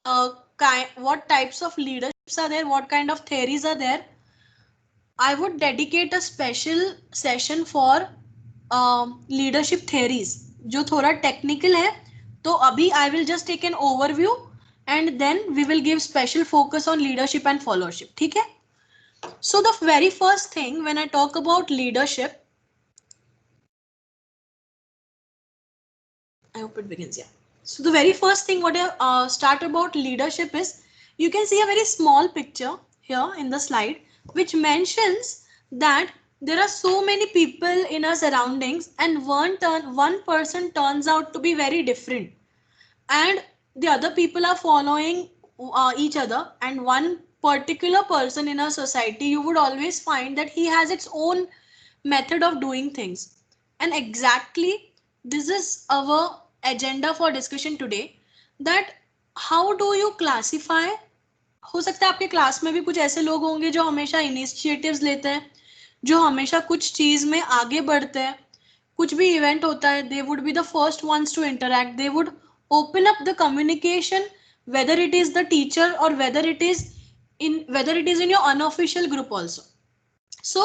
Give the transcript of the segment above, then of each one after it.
what types of leaderships are there, what kind of theories are there, I would dedicate a special session for leadership theories जो थोड़ा technical है. तो अभी I will just take an overview and then we will give special focus on leadership and followership. ठीक है? So the very first thing when I talk about leadership, I hope it begins. Yeah. So the very first thing what I start about leadership is, you can see a very small picture here in the slide which mentions that there are so many people in our surroundings and one person turns out to be very different and the other people are following each other, and one particular person in a society you would always find that he has its own method of doing things. And exactly this is our agenda for discussion today, that how do you classify. हो सकता है आपके class में भी कुछ ऐसे लोग होंगे जो हमेशा इनिशिएटिव्स लेते हैं, जो हमेशा कुछ चीज में आगे बढ़ते हैं. कुछ भी इवेंट होता है, they would be the first ones to interact, they would open up the communication, whether it is the teacher or whether it is in your unofficial group also. So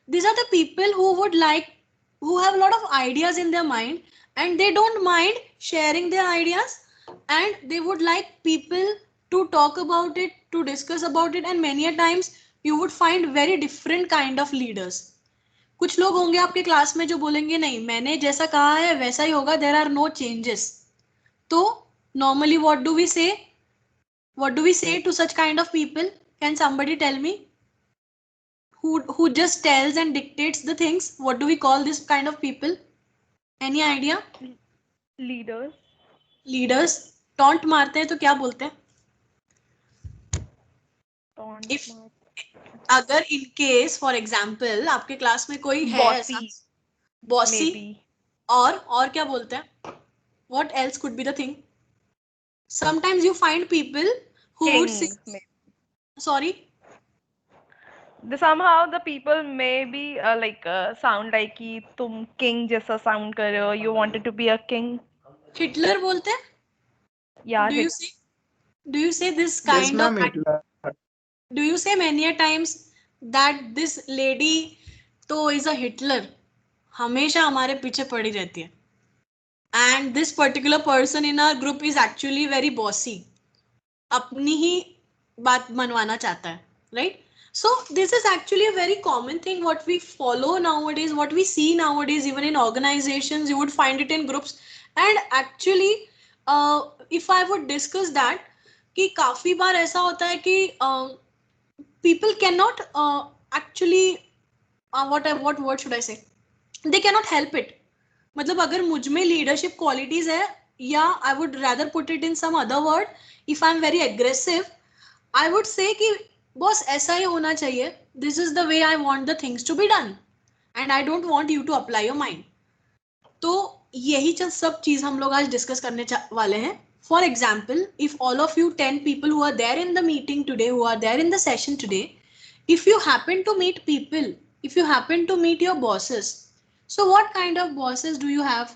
these are the people who have a lot of ideas in their mind and they don't mind sharing their ideas, and they would like people to talk about it, to discuss about it, and many a times you would find very different kind of leaders. कुछ लोग होंगे आपके class में जो बोलेंगे नहीं मैंने जैसा कहा है वैसा ही होगा, देयर आर नो चेंजेस. तो normally what do we say to such kind of people? Can somebody tell me? Who just tells and dictates the things, what do we call this kind of people? Any idea? Leaders. Leaders. Taunt मारते हैं तो क्या बोलते हैं? If अगर in case for example आपके class में कोई है ऐसा बॉसी, और क्या बोलते हैं? What else could be the thing? Sometimes you find people who would say, sorry, somehow the people may be sound like कि तुम king जैसा sound कर रहे हो, you wanted to be a king. Hitler बोलते हैं? Yeah. Do you say this kind yes, of ma'am, Hitler. do you say many a times that this lady तो is a Hitler? हमेशा हमारे पीछे पड़ी रहती है. And this particular person in our group is actually very bossy. अपनी ही बात मनवाना चाहता है, right? So this is actually a very common thing what we follow nowadays, what we see nowadays, even in organizations you would find it in groups. And actually if I would discuss that कि काफी बार ऐसा होता है कि people cannot actually what word should I say, they cannot help it. मतलब अगर मुझ में लीडरशिप क्वालिटीज है, या I would rather put it in some other word, if I am very aggressive I would say कि boss ऐसा ही होना चाहिए, this is the way I want the things to be done and I don't want you to apply your mind. तो यही सब चीज हम लोग आज डिस्कस करने वाले हैं. For example, if all of you 10 people who are there in the meeting today, who are there in the session today, if you happen to meet people, if you happen to meet your bosses, so what kind of bosses do you have?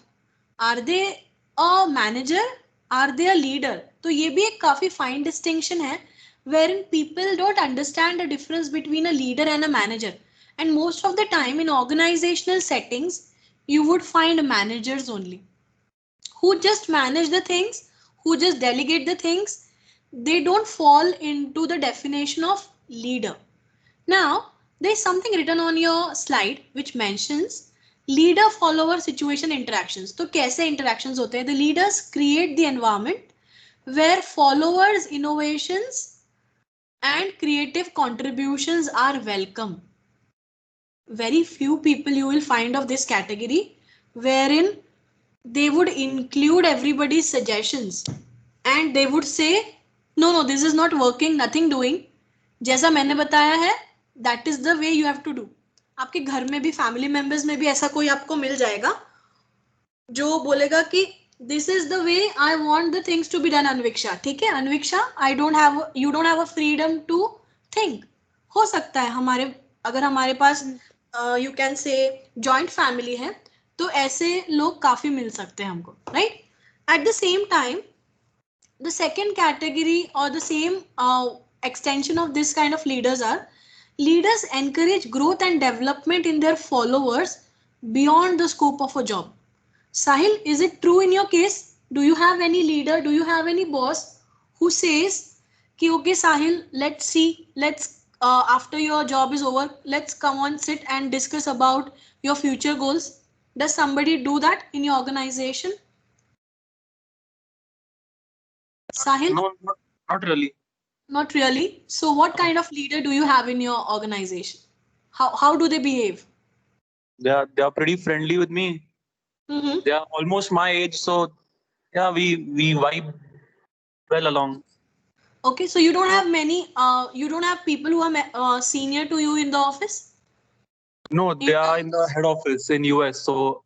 Are they a manager? Are they a leader? तो ये भी एक काफी fine distinction है, wherein people don't understand the difference between a leader and a manager. And most of the time in organizational settings, you would find managers only who just manage the things, who just delegate the things. They don't fall into the definition of leader. Now, there is something written on your slide which mentions leader follower situation interactions. तो कैसे interactions होते हैं? The leaders create the environment where followers innovations and creative contributions are welcome. Very few people you will find of this category wherein they would include everybody's suggestions and they would say no this is not working, nothing doing, जैसा मैंने बताया है that is the way you have to do. आपके घर में भी family members में भी ऐसा कोई आपको मिल जाएगा जो बोलेगा कि this is the way I want the things to be done. Anviksha, ठीक है Anviksha, you don't have a freedom to think. हो सकता है अगर हमारे पास you can say joint family है तो ऐसे लोग काफी मिल सकते हैं हमको, right? At the same time The second category or the same extension of this kind of leaders are leaders encourage growth and development in their followers beyond the scope of a job. Sahil, is it true in your case? Do you have any leader? Do you have any boss who says, ki, okay, Sahil, let's see, let's after your job is over, let's come on sit and discuss about your future goals? Does somebody do that in your organization? Sahil? No, not really. Not really. So what kind of leader do you have in your organization? How do they behave? They are pretty friendly with me. Mm-hmm. They are almost my age, so yeah, we vibe well along. Okay, so you don't have many, you don't have people who are senior to you in the office? No, In they are in the terms head office in US, so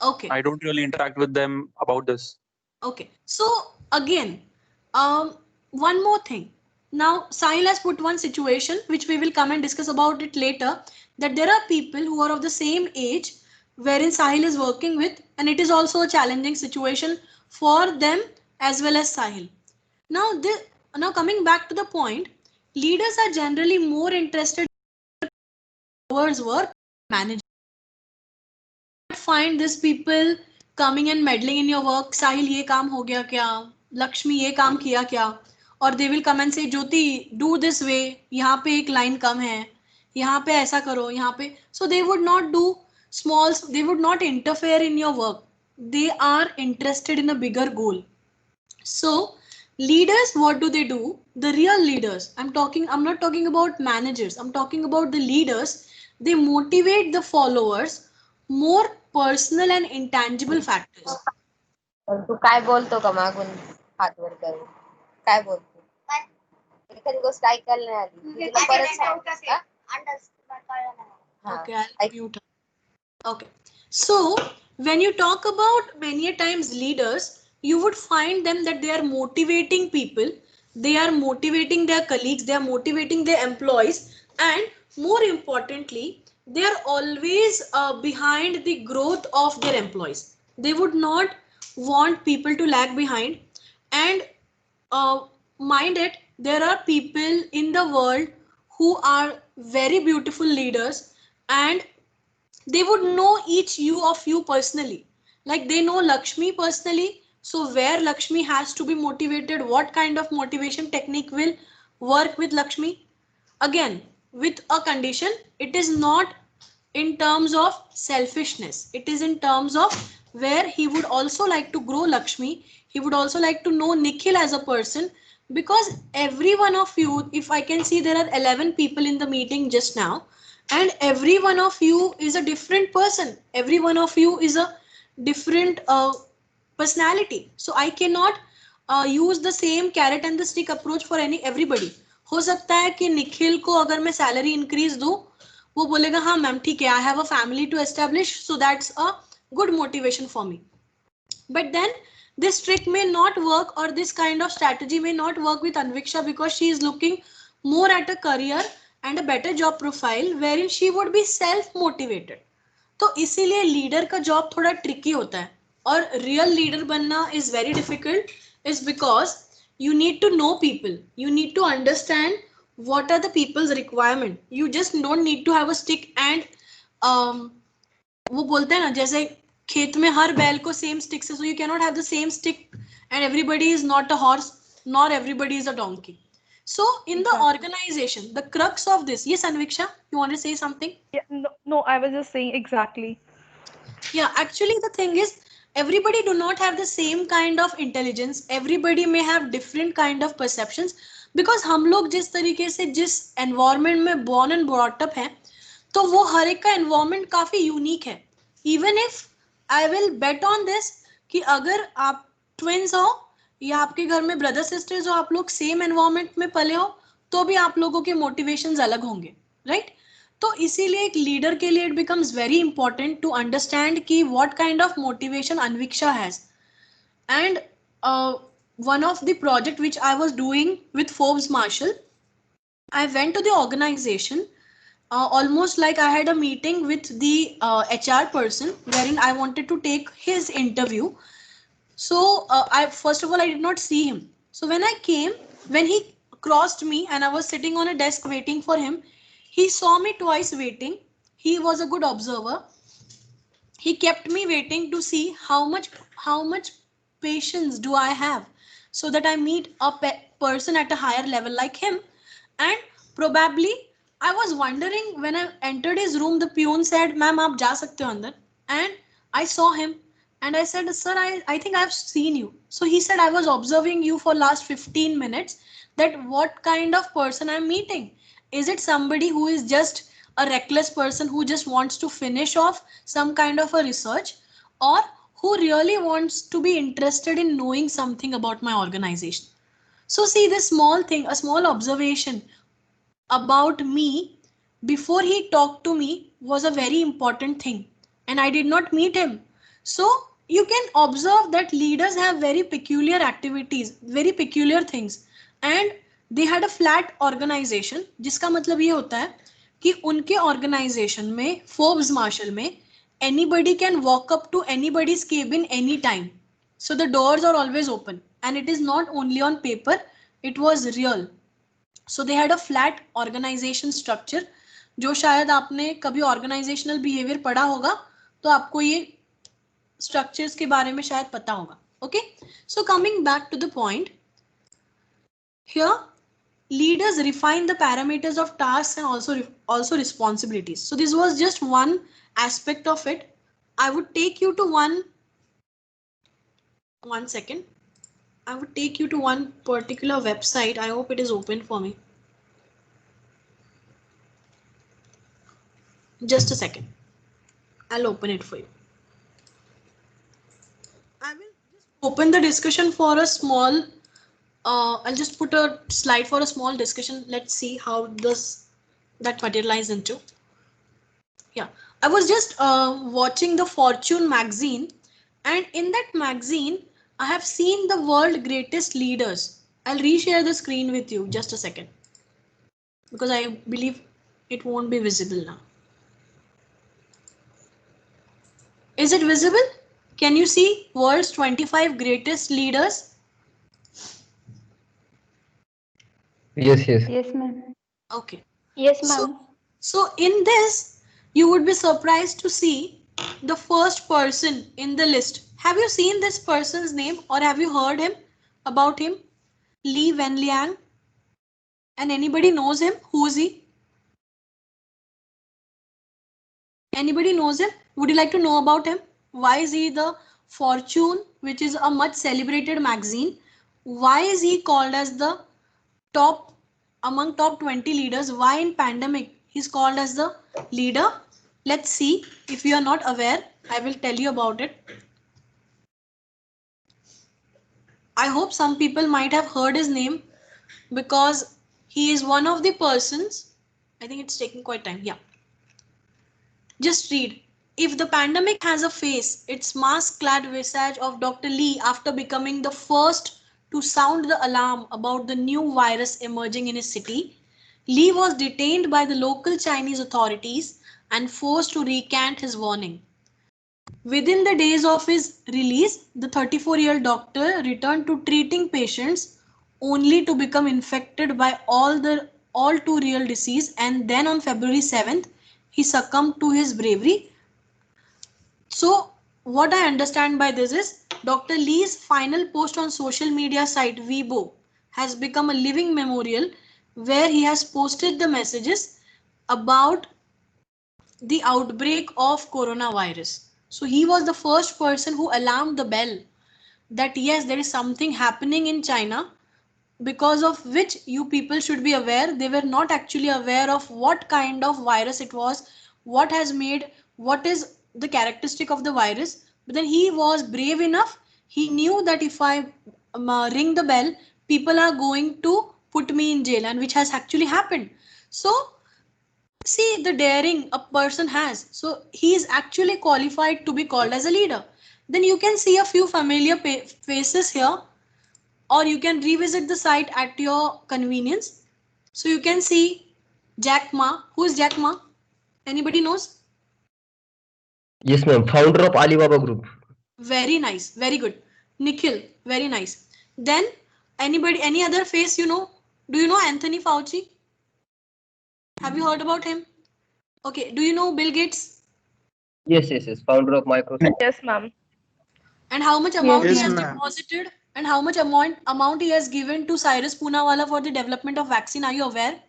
okay, I don't really interact with them about this. okay. So again, one more thing. Now, Sahil has put one situation which we will come and discuss about it later. That there are people who are of the same age wherein Sahil is working with, and it is also a challenging situation for them as well as Sahil. Now, now coming back to the point, leaders are generally more interested in hours work management. Find these people coming and meddling in your work. Sahil ये काम हो गया क्या? लक्ष्मी ये काम किया क्या? और they will come and say Jyoti do this way. यहाँ पे एक line कम है. यहाँ पे ऐसा करो. यहाँ पे so they would not do small. They would not interfere in your work. They are interested in a bigger goal. So leaders, what do they do? The real leaders, I'm not talking about managers, I'm talking about the leaders. They motivate the followers more personal and intangible factors. पण तू काय बोलतो का मागून हात वर करून काय बोलतो एखादी गोष्ट ऐकायला नाही आली मी तुला परत सांगतेस का Okay, I'll mute her. Okay, so when you talk about many a times leaders, you would find them that they are motivating people, they are motivating their colleagues, they are motivating their employees, and more importantly, they are always behind the growth of their employees. They would not want people to lag behind. And mind it, there are people in the world who are very beautiful leaders, and they would know each you of you personally. Like they know Lakshmi personally, so where Lakshmi has to be motivated, what kind of motivation technique will work with Lakshmi. Again, with a condition, it is not in terms of selfishness, it is in terms of where he would also like to grow Lakshmi, he would also like to know Nikhil as a person. Because every one of you, if I can see, there are 11 people in the meeting just now, and every one of you is a different person, every one of you is a different personality. So I cannot use the same carrot and the stick approach for any everybody. हो सकता है कि निखिल को अगर मैं salary increase दूं, वो बोलेगा हाँ मैम ठीक है, I have a family to establish, so that's a good motivation for me. But then this trick may not work, or this kind of strategy may not work with Anviksha, because she is looking more at a career and a better job profile wherein she would be self motivated. तो इसीलिए leader का job थोड़ा tricky होता है, और real leader बनना is very difficult, is because you need to know people, you need to understand what are the people's requirement. You just don't need to have a stick and वो बोलते हैं ना जैसे खेत में हर बैल को सेम स्टिक से, so you cannot have the same stick, and everybody is not a horse nor everybody is a donkey. So in the organization, the crux of this, yes Anviksha, you want to say something? Yeah, no, I was just saying exactly. Yeah, actually the thing is, everybody do not have the same kind of intelligence, everybody may have different kind of perceptions, because हम लोग जिस तरीके से जिस environment में born and brought up हैं, तो वो हर एक का environment काफी यूनिक है. Even if I will bet on this कि अगर आप twins हो या आपके घर में ब्रदर सिस्टर्स हो, आप लोग सेम एनवायरमेंट में पले हो, तो भी आप लोगों के मोटिवेशंस अलग होंगे, राइट? तो इसीलिए एक लीडर के लिए it becomes very important to understand कि what kind of motivation Anviksha has. And one of the project which I was doing with Forbes Marshall, I went to the organization, almost like I had a meeting with the HR person wherein I wanted to take his interview. So I first of all I did not see him. So when he crossed me and I was sitting on a desk waiting for him, he saw me twice waiting. He was a good observer. He kept me waiting to see how much patience do I have, so that I meet a person at a higher level like him. And probably I was wondering, when I entered his room, the peon said, "Ma'am, aap ja sakte ho andar." And I saw him and I said, "Sir, I think I've seen you." So he said, "I was observing you for last 15 minutes, that what kind of person I'm meeting. Is it somebody who is just a reckless person who just wants to finish off some kind of a research, or who really wants to be interested in knowing something about my organization?" So see, this small thing, a small observation about me before he talked to me, was a very important thing. And I did not meet him. So you can observe that leaders have very peculiar activities, very peculiar things. And they had a flat organization, जिसका मतलब ये होता है कि उनके organization में, Forbes Marshall में, anybody can walk up to anybody's cabin anytime. So the doors are always open, and it is not only on paper, it was real. So they had a flat organization structure. जो शायद आपने कभी organizational behavior पढ़ा होगा, तो आपको ये structures के बारे में शायद पता होगा. Okay, so coming back to the point, here leaders refine the parameters of tasks and also responsibilities. So this was just one aspect of it. I would take you to one second. I would take you to one particular website. I hope it is open for me. Just a second. I'll open it for you. I will just open the discussion for a small, I'll just put a slide for a small discussion. Let's see how that materializes into. Yeah, I was just watching the Fortune magazine, and in that magazine, I have seen the world greatest leaders. I'll reshare the screen with you, just a second, because I believe it won't be visible now. Is it visible? Can you see world's 25 greatest leaders? Yes. Yes, ma'am. Okay. Yes, ma'am. So in this, you would be surprised to see the first person in the list. Have you seen this person's name, or have you heard about him? Li Wenliang. And anybody knows him? Who is he? Anybody knows him? Would you like to know about him? Why is he the Fortune, which is a much celebrated magazine? Why is he called as the among top 20 leaders? Why in pandemic he's called as the leader? Let's see. If you are not aware, I will tell you about it. I hope some people might have heard his name, because he is one of the persons. I think it's taking quite time. Yeah. Just read. If the pandemic has a face, its mask-clad visage of Dr. Lee after becoming the first to sound the alarm about the new virus emerging in his city. Lee was detained by the local Chinese authorities and forced to recant his warning. Within the days of his release, the 34-year-old doctor returned to treating patients, only to become infected by all too real disease, and then on February 7th, he succumbed to his bravery. So what I understand by this is, Dr. Lee's final post on social media site Weibo has become a living memorial, where he has posted the messages about the outbreak of coronavirus. So he was the first person who alarmed the bell that yes, there is something happening in China, because of which you people should be aware. They were not actually aware of what kind of virus it was, what is the characteristic of the virus. But then he was brave enough. He knew that if I ring the bell, people are going to put me in jail, and which has actually happened. So see the daring a person has. So he is actually qualified to be called as a leader. Then you can see a few familiar faces here, or you can revisit the site at your convenience. So you can see Jack Ma. Who is Jack Ma? Anybody knows? Yes, ma'am. Founder of Alibaba Group. Very nice. Very good. Nikhil. Very nice. Then Anybody, any other face you know? Do you know Anthony Fauci? Have you heard about him? Okay, do you know Bill Gates? Yes, yes, yes. Founder of Microsoft. Yes, ma'am. And how much amount he Yes, has ma'am. deposited? And how much amount he has given to Cyrus Poonawalla for the development of vaccine? Are you aware?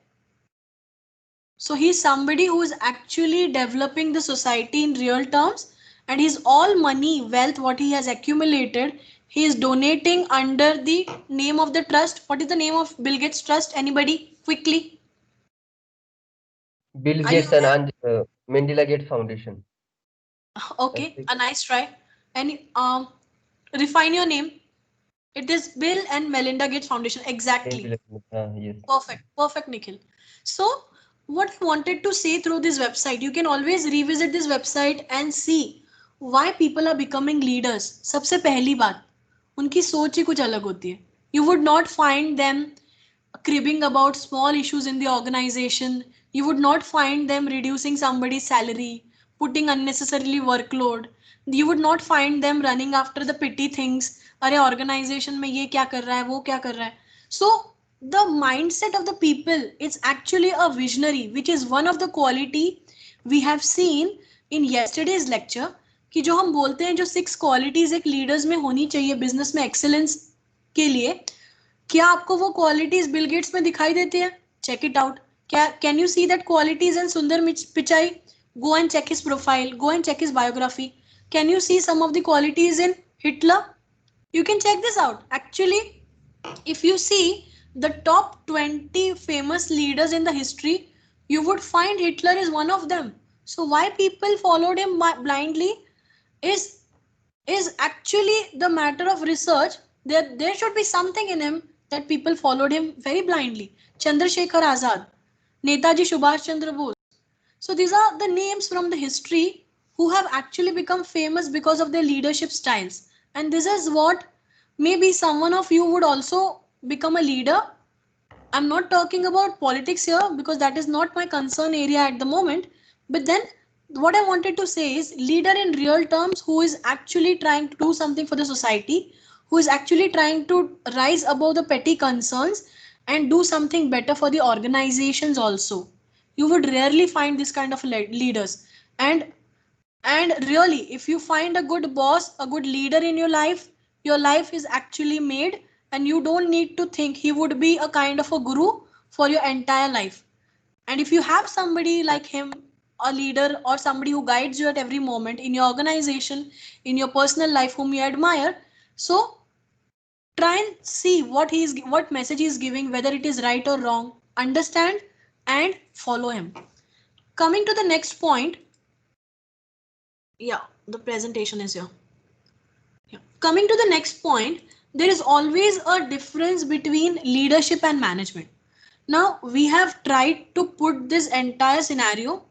So he's somebody who is actually developing the society in real terms, and his all money, wealth, what he has accumulated, he is donating under the name of the trust. What is the name of Bill Gates Trust? Anybody? Quickly. Bill Are you Gates and aware? Mandela Gates Foundation. Okay, a nice try. And refine your name. It is Bill and Melinda Gates Foundation. Exactly. Yes. Perfect. Perfect, Nikhil. So what I wanted to say through this website, you can always revisit this website and see why people are becoming leaders. सबसे पहली बात, उनकी सोच ही कुछ अलग होती है. You would not find them cribbing about small issues in the organization. You would not find them reducing somebody's salary, putting unnecessarily workload. You would not find them running after the petty things. अरे organization में ये क्या कर रहा है, वो क्या कर रहा है. So the mindset of the people is actually a visionary, which is one of the quality we have seen in yesterday's lecture. कि जो हम बोलते हैं जो 6 qualities एक leaders में होनी चाहिए business में excellence के लिए, क्या आपको वो क्वालिटीज बिल गेट्स में दिखाई देती है? Check it out. क्या can you see that qualities in Sundar Pichai? Go and check his profile, go and check his biography. Can you see some of the qualities in Hitler? You can check this out. Actually, if you see the top 20 famous leaders in the history, you would find Hitler is one of them. So why people followed him blindly is actually the matter of research. There should be something in him that people followed him very blindly. Chandrasekhar Azad, Netaji Subhash Chandra Bose. So these are the names from the history who have actually become famous because of their leadership styles. And this is what maybe someone of you would also become a leader. I'm not talking about politics here because that is not my concern area at the moment. But then what I wanted to say is leader in real terms who is actually trying to do something for the society, who is actually trying to rise above the petty concerns and do something better for the organizations also. You would rarely find this kind of leaders. And really, if you find a good boss, a good leader in your life is actually made, and you don't need to think he would be a kind of a guru for your entire life. And if you have somebody like him, a leader or somebody who guides you at every moment in your organization, in your personal life, whom you admire, so try and see what message he is giving, whether it is right or wrong, understand and follow him. Coming to the next point. Yeah, the presentation is here. Yeah. Coming to the next point, there is always a difference between leadership and management. Now, we have tried to put this entire scenario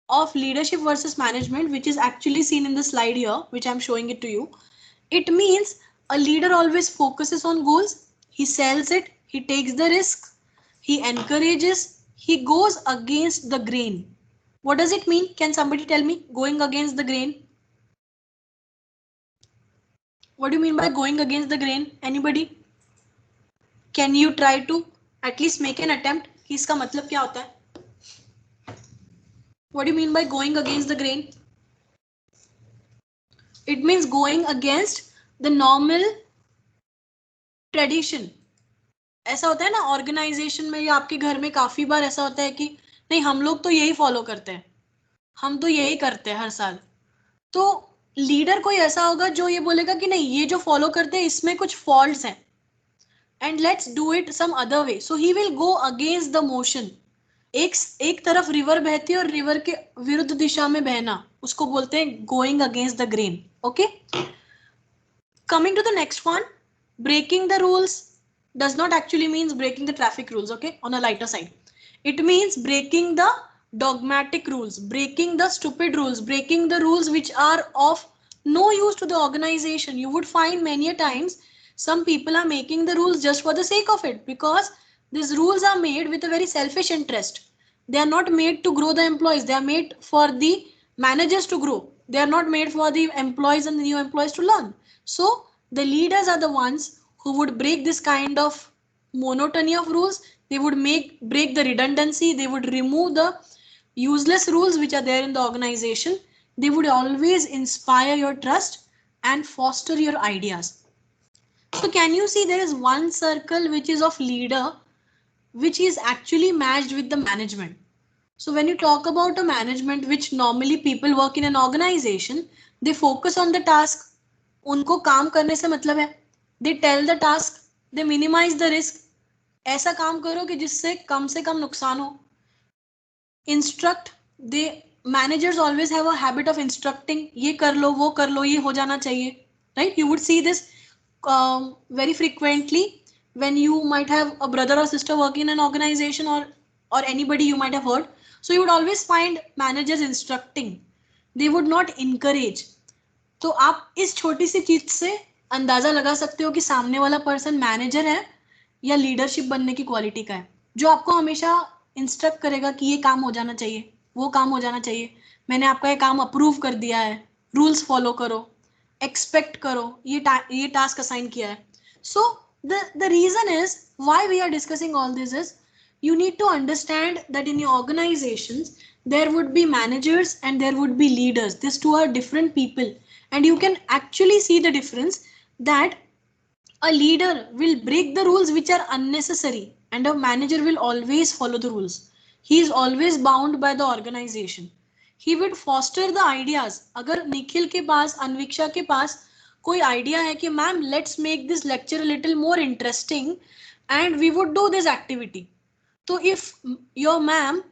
of leadership versus management, which is actually seen in the slide here, which I'm showing it to you. It means a leader always focuses on goals, he sells it, he takes the risks, he encourages, he goes against the grain. What does it mean? Can somebody tell me? Going against the grain. What do you mean by going against the grain? Anybody? Can you try to at least make an attempt? इसका मतलब क्या होता है? What do you mean by going against the grain? It means going against the normal tradition. ऐसा होता है ना organisation में या आपके घर में काफी बार ऐसा होता है कि नहीं हम लोग तो यही फॉलो करते हैं, हम तो यही करते हैं हर साल. तो लीडर कोई ऐसा होगा जो ये बोलेगा कि नहीं ये जो फॉलो करते हैं इसमें कुछ फॉल्ट्स हैं and let's do it some other way. So he will go against the motion. एक तरफ रिवर बहती है और रिवर के विरुद्ध दिशा में बहना उसको बोलते हैं going against the grain. Okay. Coming to the next one, breaking the rules does not actually means breaking the traffic rules. Okay, on a lighter side, it means breaking the dogmatic rules, breaking the stupid rules, breaking the rules which are of no use to the organization. You would find many a times some people are making the rules just for the sake of it, because these rules are made with a very selfish interest. They are not made to grow the employees. They are made for the managers to grow. They are not made for the employees and the new employees to learn. So the leaders are the ones who would break this kind of monotony of rules. They would break the redundancy. They would remove the useless rules which are there in the organization. They would always inspire your trust and foster your ideas. So can you see there is one circle which is of leader, which is actually matched with the management. So when you talk about a management, which normally people work in an organization, they focus on the task. उनको काम करने से मतलब है. They tell the task, they minimize the risk. ऐसा काम करो कि जिससे कम से कम नुकसान हो. Instruct, they managers always have a habit of instructing. ये कर लो, वो कर लो, ये हो जाना चाहिए. Right? You would see this very frequently when you might have a brother or sister working in an organization, or anybody you might have heard. So you would always find managers instructing. They would not encourage. तो आप इस छोटी सी चीज से अंदाजा लगा सकते हो कि सामने वाला पर्सन मैनेजर है या लीडरशिप बनने की क्वालिटी का है, जो आपको हमेशा इंस्ट्रक्ट करेगा कि ये काम हो जाना चाहिए, वो काम हो जाना चाहिए, मैंने आपका ये काम अप्रूव कर दिया है, रूल्स फॉलो करो, एक्सपेक्ट करो, ये टास्क असाइन किया है. सो the reason is why we are discussing all this is you need to understand that in your organizations there would be managers and there would be leaders. These two are different people, and you can actually see the difference that a leader will break the rules which are unnecessary and a manager will always follow the rules. He is always bound by the organization. He would foster the ideas. अगर निखिल के पास, अन्विक्षा के पास कोई idea है कि ma'am let's make this lecture little more interesting and we would do this activity. तो if your ma'am,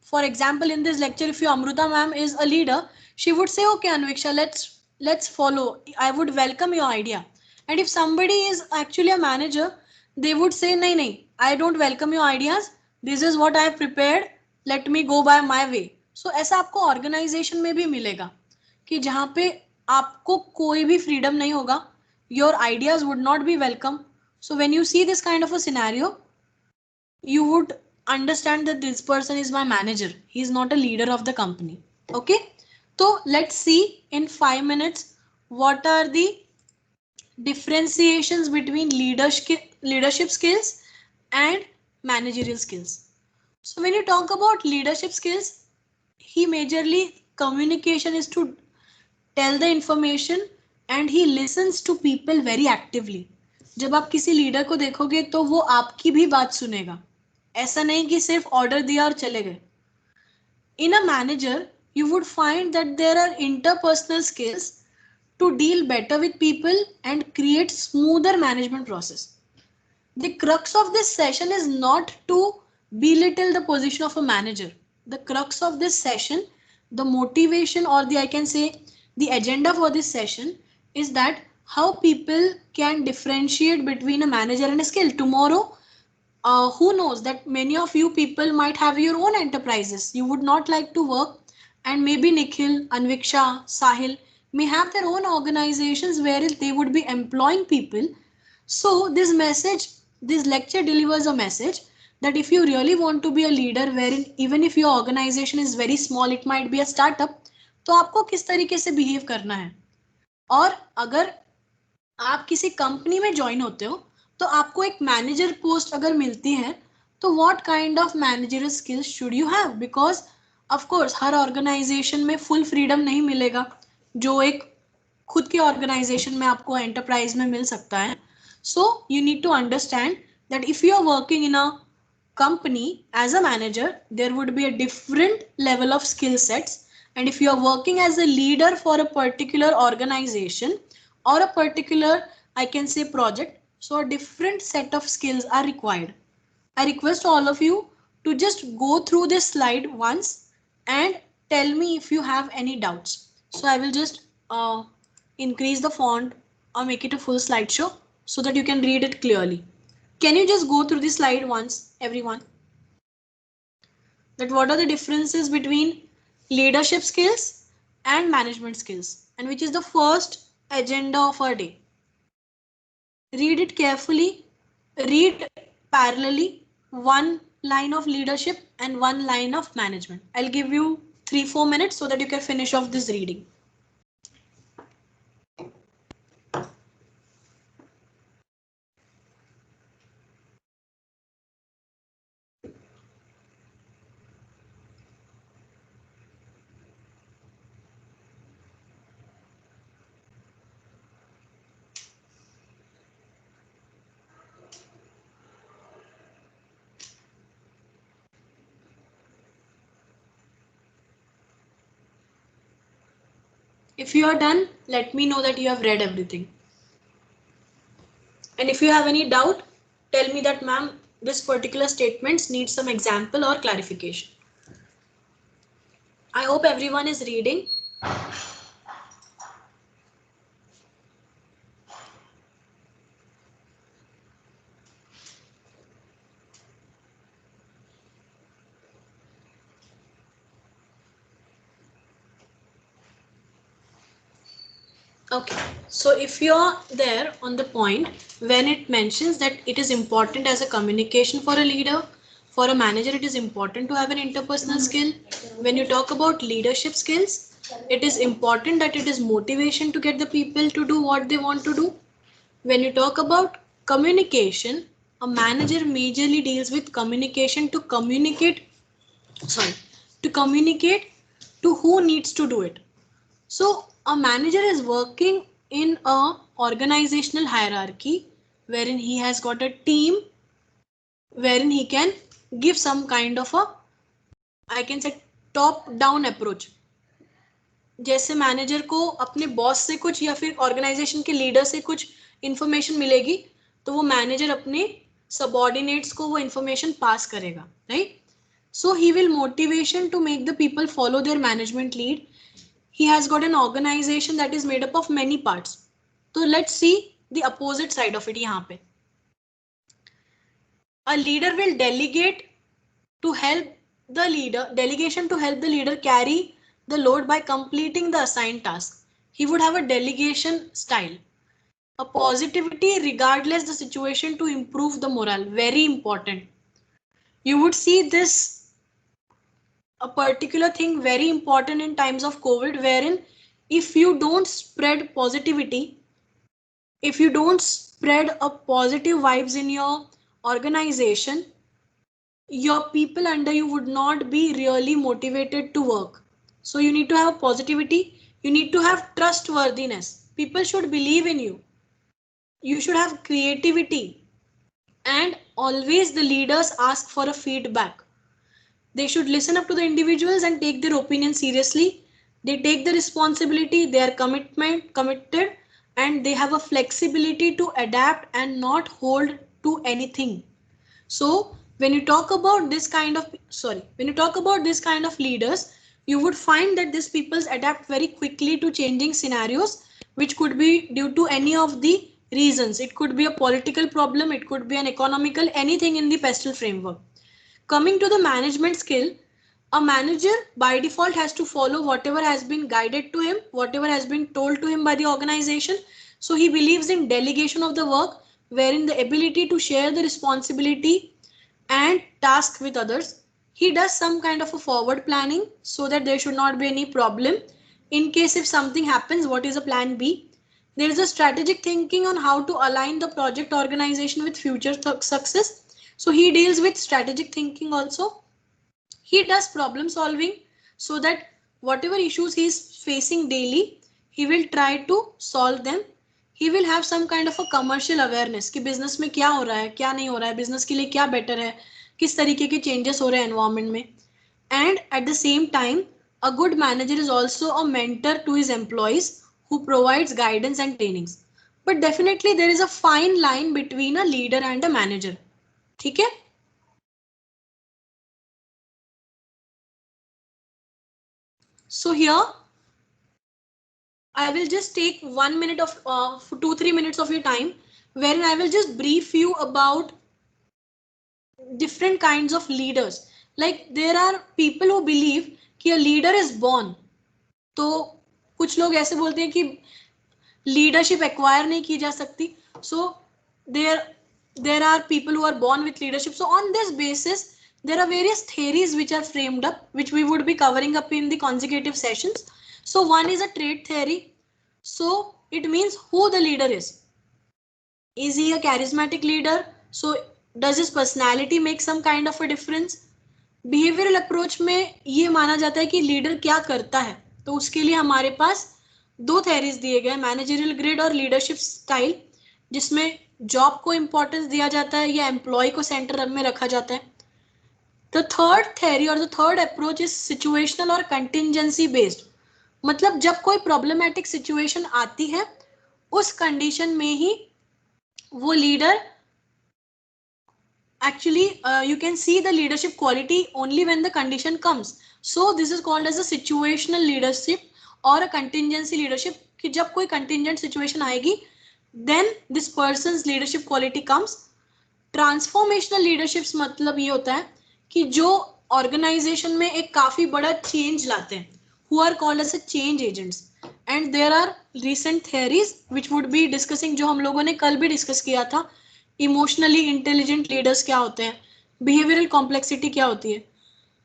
for example in this lecture, if your Amruta ma'am is a leader, she would say, okay Anviksha, let's follow, I would welcome your idea. And if somebody is actually a manager, they would say nahi, I don't welcome your ideas, this is what I have prepared, let me go by my way. So ऐसा आपको organization में भी मिलेगा कि जहाँ पे आपको कोई भी freedom नहीं होगा, your ideas would not be welcome. So when you see this kind of a scenario, you would understand that this person is my manager. He is not a leader of the company. Okay. So let's see in 5 minutes what are the differentiations between leadership skills and managerial skills. So when you talk about leadership skills, he majorly communication is to tell the information and he listens to people very actively. जब आप किसी leader को देखोगे तो वो आपकी भी बात सुनेगा, ऐसा नहीं कि सिर्फ ऑर्डर दिया और चले गए. In a manager, you would find that there are interpersonal skills to deal better with people and create smoother management process. The crux of this session is not to belittle the position of a manager. The crux of this session, the motivation, or I can say the agenda for this session is that how people can differentiate between a manager and a skill. Tomorrow, who knows that many of you people might have your own enterprises. You would not like to work, and maybe Nikhil, Anviksha, Sahil may have their own organizations where they would be employing people. So this message, this lecture delivers a message that if you really want to be a leader, wherein even if your organization is very small, it might be a startup, तो आपको किस तरीके से behave करना है. और अगर आप किसी कंपनी में ज्वाइन होते हो तो आपको एक मैनेजर पोस्ट अगर मिलती है तो what kind of managerial skills should you have, because of course हर ऑर्गेनाइजेशन में फुल फ्रीडम नहीं मिलेगा जो एक खुद के ऑर्गेनाइजेशन में आपको एंटरप्राइज में मिल सकता है. So you need to understand that if you are working in a company as a manager, there would be a different level of skill sets, and if you are working as a leader for a particular organization or a particular, I can say, project, so a different set of skills are required. I request all of you to just go through this slide once and tell me if you have any doubts. So I will just increase the font or make it a full slideshow so that you can read it clearly. Can you just go through this slide once, everyone? That what are the differences between leadership skills and management skills, and which is the first agenda of our day. Read it carefully, read parallelly one line of leadership and one line of management. I'll give you 3-4 minutes so that you can finish off this reading. If you are done, let me know that you have read everything. And if you have any doubt, tell me that, ma'am, this particular statement needs some example or clarification. I hope everyone is reading. Okay, so if you're there on the point when it mentions that it is important as a communication for a leader, for a manager, it is important to have an interpersonal skill. When you talk about leadership skills, it is important that it is motivation to get the people to do what they want to do. When you talk about communication, a manager majorly deals with communication to communicate, to communicate to who needs to do it. So a manager is working in a organizational hierarchy wherein he has got a team wherein he can give some kind of a, I can say, top down approach. जैसे manager को अपने boss से कुछ या फिर organisation के leader से कुछ इंफॉर्मेशन मिलेगी तो वो मैनेजर अपने सबऑर्डिनेट्स को वो इंफॉर्मेशन पास करेगा, right? So he will motivation to make the people follow their management lead. He has got an organization that is made up of many parts. So let's see the opposite side of it यहाँ पे. A leader will delegate to help the leader, delegation to help the leader carry the load by completing the assigned task. He would have a delegation style. A positivity regardless the situation to improve the morale. Very important. You would see this, a particular thing very important in times of COVID, wherein if you don't spread positivity, if you don't spread a positive vibes in your organization, your people under you would not be really motivated to work. So you need to have positivity, you need to have trustworthiness. People should believe in you. You should have creativity, and always the leaders ask for a feedback. They should listen up to the individuals and take their opinion seriously. They take the responsibility, they are committed, and they have a flexibility to adapt and not hold to anything. So when you talk about this kind of leaders, you would find that these people adapt very quickly to changing scenarios, which could be due to any of the reasons. It could be a political problem, it could be an economical, anything in the pestle framework. Coming to the management skill, a manager by default has to follow whatever has been guided to him, whatever has been told to him by the organization. So he believes in delegation of the work, wherein the ability to share the responsibility and task with others. He does some kind of a forward planning so that there should not be any problem. In case if something happens, what is a plan B? There is a strategic thinking on how to align the project organization with future success. So he deals with strategic thinking also. He does problem solving so that whatever issues he is facing daily, he will try to solve them. He will have some kind of a commercial awareness कि business में क्या हो रहा है, क्या नहीं हो रहा है, business के लिए क्या better है, किस तरीके के changes हो रहे हैं environment में. And at the same time, a good manager is also a mentor to his employees who provides guidance and trainings. But definitely there is a fine line between a leader and a manager. ठीक है? So here I will just take 1 minute of 2-3 minutes of your time, wherein I will just brief you about different kinds of leaders. Like there are people who believe कि a leader is born. तो कुछ लोग ऐसे बोलते हैं कि leadership acquire नहीं की जा सकती. So there are people who are born with leadership. So on this basis, there are various theories which are framed up, which we would be covering up in the consecutive sessions. So one is a trait theory. So it means who the leader is. Is he a charismatic leader? So does his personality make some kind of a difference? Behavioral approach में ये माना जाता है कि leader क्या करता है. तो उसके लिए हमारे पास दो theories दिए गए, managerial grid और leadership style, जिसमें job को importance दिया जाता है या employee को center में रखा जाता है. The third theory or the third approach is situational or contingency based. मतलब जब कोई प्रॉब्लमेटिक सिचुएशन आती है उस कंडीशन में ही वो leader actually you can see the leadership quality only when the condition comes. So this is called as a situational leadership or a contingency leadership कि जब कोई contingent situation आएगी then this person's leadership quality comes. Transformational leaderships मतलब ये होता है कि जो ऑर्गेनाइजेशन में एक काफी बड़ा चेंज लाते हैं, who are called as a change agents, and there are recent theories which would be discussing, जो हम लोगों ने कल भी डिस्कस किया था. इमोशनली इंटेलिजेंट लीडर्स क्या होते हैं, बिहेवियरल कॉम्प्लेक्सिटी क्या होती है,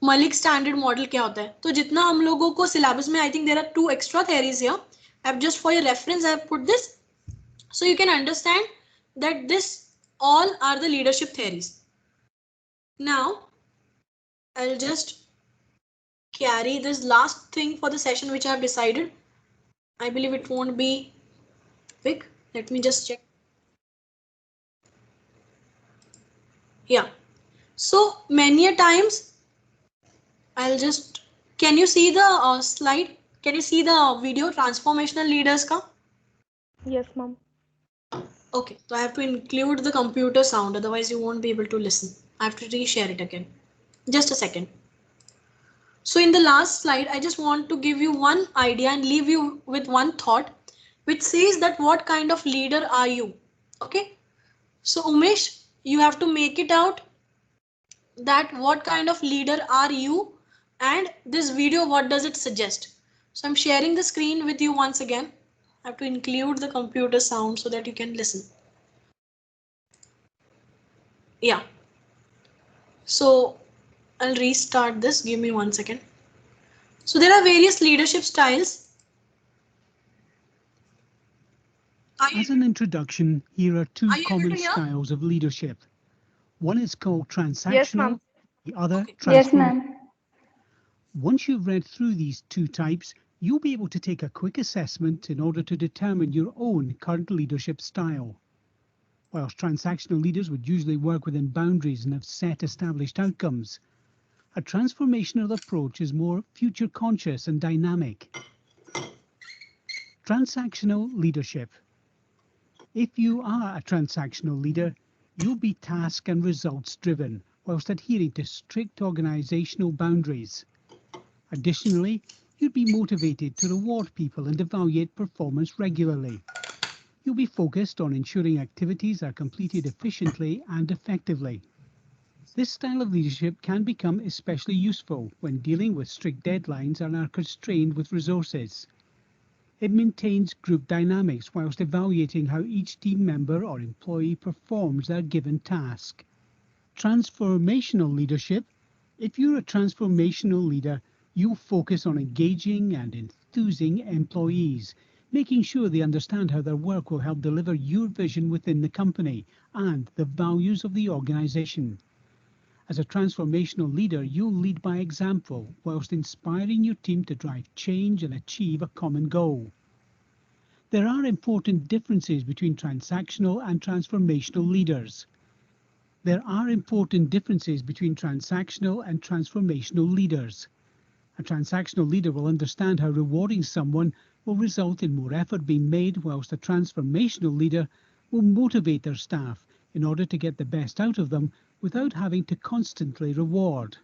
मलिक स्टैंडर्ड मॉडल क्या होता है. तो जितना हम लोगों को सिलेबस में, I think there are 2 extra theories here. I have just for your reference I have put this so you can understand that this all are the leadership theories. Now I'll just carry this last thing for the session which I have decided. I believe it won't be big. Let me just check. Yeah, so many a times I'll just, can you see the slide, can you see the video transformational leaders ka? Yes, ma'am. Okay, so I have to include the computer sound, otherwise you won't be able to listen. I have to reshare it again. Just a second. So in the last slide, I just want to give you one idea and leave you with one thought, which says that what kind of leader are you? Okay. So Umesh, you have to make it out that what kind of leader are you, and this video, what does it suggest? So I'm sharing the screen with you once again. I have to include the computer sound so that you can listen. Yeah. So I'll restart this. Give me 1 second. So there are various leadership styles. As an introduction, here are 2 Are you able common to hear? styles of leadership. One is called Yes, transactional, ma'am. the other Okay. Yes, transformational. ma'am. Once you've read through these 2 types, you'll be able to take a quick assessment in order to determine your own current leadership style. Whilst transactional leaders would usually work within boundaries and have set established outcomes, a transformational approach is more future conscious and dynamic. Transactional leadership. If you are a transactional leader, you'll be task and results driven whilst adhering to strict organisational boundaries. Additionally, you'd be motivated to reward people and evaluate performance regularly. You'll be focused on ensuring activities are completed efficiently and effectively. This style of leadership can become especially useful when dealing with strict deadlines and are constrained with resources. It maintains group dynamics whilst evaluating how each team member or employee performs their given task. Transformational leadership. If you're a transformational leader, you'll focus on engaging and enthusing employees, making sure they understand how their work will help deliver your vision within the company and the values of the organisation. As a transformational leader, you'll lead by example whilst inspiring your team to drive change and achieve a common goal. There are important differences between transactional and transformational leaders. There are important differences between transactional and transformational leaders. A transactional leader will understand how rewarding someone will result in more effort being made, whilst a transformational leader will motivate their staff in order to get the best out of them without having to constantly reward.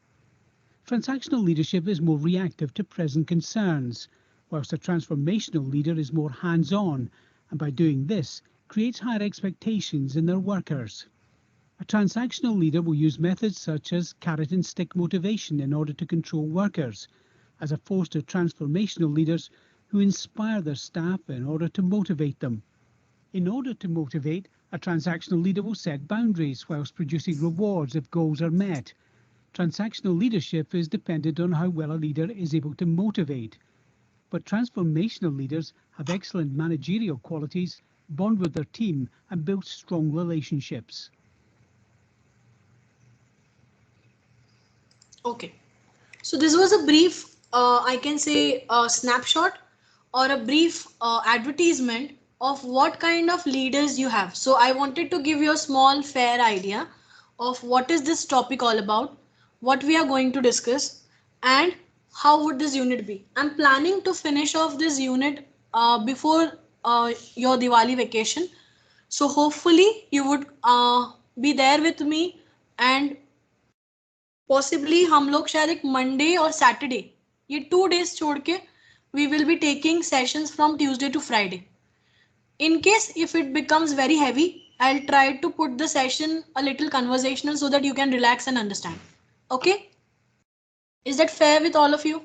Transactional leadership is more reactive to present concerns, whilst a transformational leader is more hands-on, and by doing this, creates higher expectations in their workers. A transactional leader will use methods such as carrot and stick motivation in order to control workers, as opposed to transformational leaders who inspire their staff in order to motivate them. In order to motivate, a transactional leader will set boundaries whilst producing rewards if goals are met. Transactional leadership is dependent on how well a leader is able to motivate. But transformational leaders have excellent managerial qualities, bond with their team, and build strong relationships. Okay, so this was a brief, I can say, snapshot or a brief advertisement of what kind of leaders you have. So I wanted to give you a small fair idea of what is this topic all about, what we are going to discuss, and how would this unit be? I'm planning to finish off this unit before your Diwali vacation. So hopefully you would be there with me, and possibly हम लोग शायद एक Monday और Saturday, ये 2 days छोड़ के we will be taking sessions from Tuesday to Friday. In case if it becomes very heavy, I'll try to put the session a little conversational so that you can relax and understand. Okay? Is that fair with all of you?